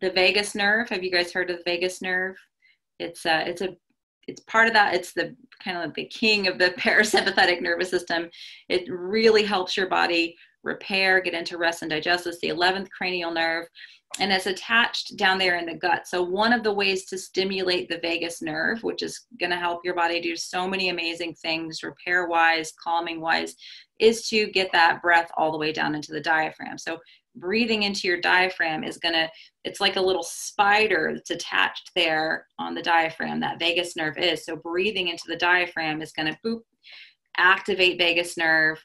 the vagus nerve. Have you guys heard of the vagus nerve? It's part of that. It's the kind of like the king of the parasympathetic nervous system. It really helps your body repair, get into rest and digest. It's the 11th cranial nerve, and it's attached down there in the gut. So one of the ways to stimulate the vagus nerve, which is going to help your body do so many amazing things, repair wise, calming wise, is to get that breath all the way down into the diaphragm. So breathing into your diaphragm is it's like a little spider that's attached there on the diaphragm, that vagus nerve is. So breathing into the diaphragm is going to activate vagus nerve,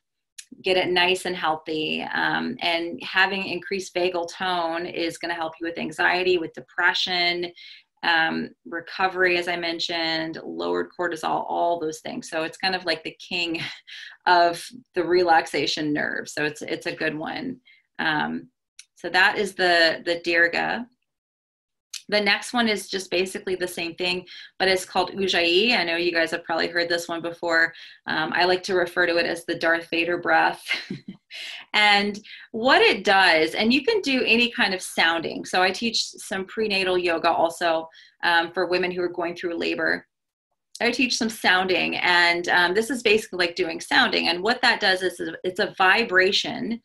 get it nice and healthy. And having increased vagal tone is going to help you with anxiety, with depression, recovery, as I mentioned, lowered cortisol, all those things. So it's kind of like the king of the relaxation nerve. So it's a good one. So that is the Dirga. The next one is just basically the same thing, but it's called Ujjayi. I know you guys have probably heard this one before. I like to refer to it as the Darth Vader breath. And what it does, and you can do any kind of sounding. So I teach some prenatal yoga also for women who are going through labor. I teach some sounding, and this is basically like doing sounding. And what that does is it's a vibration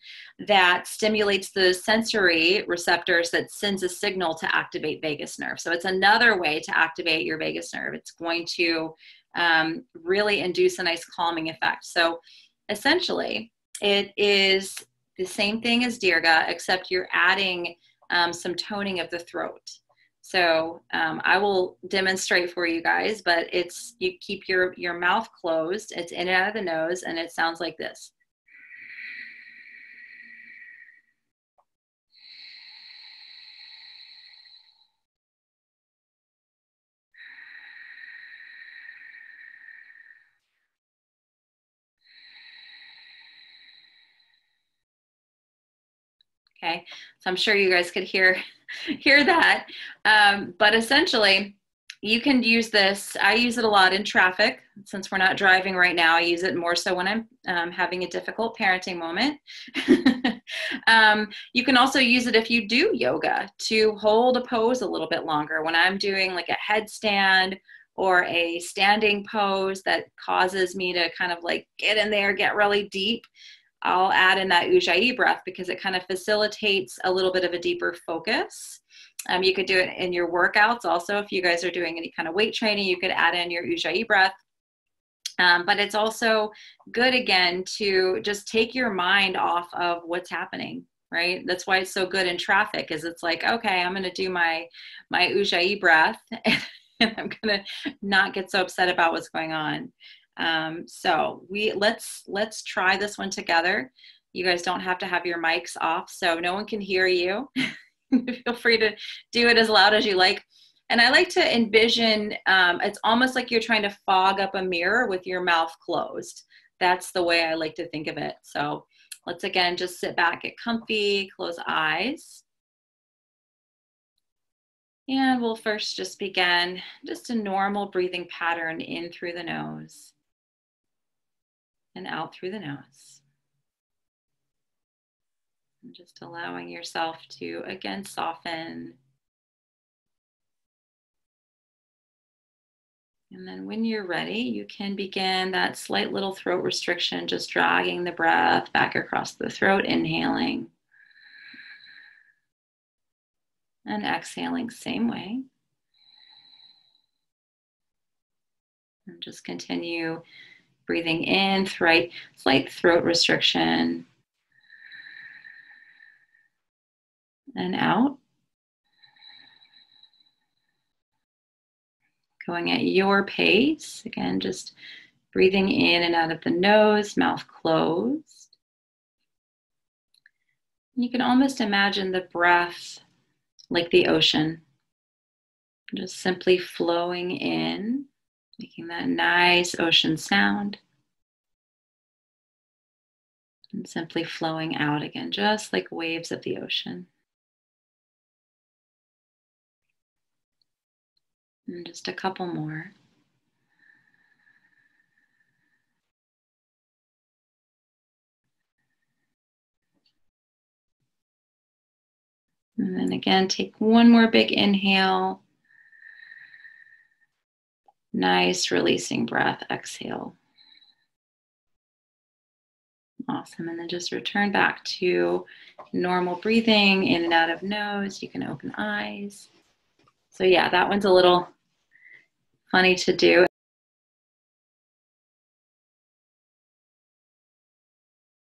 that stimulates the sensory receptors that sends a signal to activate vagus nerve. So it's another way to activate your vagus nerve. It's going to really induce a nice calming effect. So essentially, it is the same thing as Dirga, except you're adding some toning of the throat. So I will demonstrate for you guys, but you keep your mouth closed, it's in and out of the nose, and it sounds like this. Okay, so I'm sure you guys could hear that, but essentially you can use this. I use it a lot in traffic. Since we're not driving right now, I use it more so when I'm having a difficult parenting moment. You can also use it if you do yoga to hold a pose a little bit longer. When I'm doing like a headstand or a standing pose that causes me to kind of like get in there, get really deep, I'll add in that Ujjayi breath because it kind of facilitates a little bit of a deeper focus. You could do it in your workouts also. If you guys are doing any kind of weight training, you could add in your Ujjayi breath. But it's also good, again, to just take your mind off of what's happening, right? That's why it's so good in traffic, is it's like, okay, I'm going to do my Ujjayi breath and I'm going to not get so upset about what's going on. So let's try this one together. You guys don't have to have your mics off, so no one can hear you. Feel free to do it as loud as you like. And I like to envision, it's almost like you're trying to fog up a mirror with your mouth closed. That's the way I like to think of it. So let's, again, just sit back, get comfy, close eyes. And we'll first just begin just a normal breathing pattern in through the nose and out through the nose. And just allowing yourself to, again, soften. And then when you're ready, you can begin that slight little throat restriction, just dragging the breath back across the throat, inhaling. And exhaling, same way. And just continue breathing in, slight throat restriction. And out. Going at your pace. Again, just breathing in and out of the nose, mouth closed. You can almost imagine the breath like the ocean, just simply flowing in, making that nice ocean sound, and simply flowing out again, just like waves of the ocean. And just a couple more. And then again, take one more big inhale. Nice releasing breath, exhale. Awesome, and then just return back to normal breathing in and out of nose. You can open eyes. So yeah, that one's a little funny to do.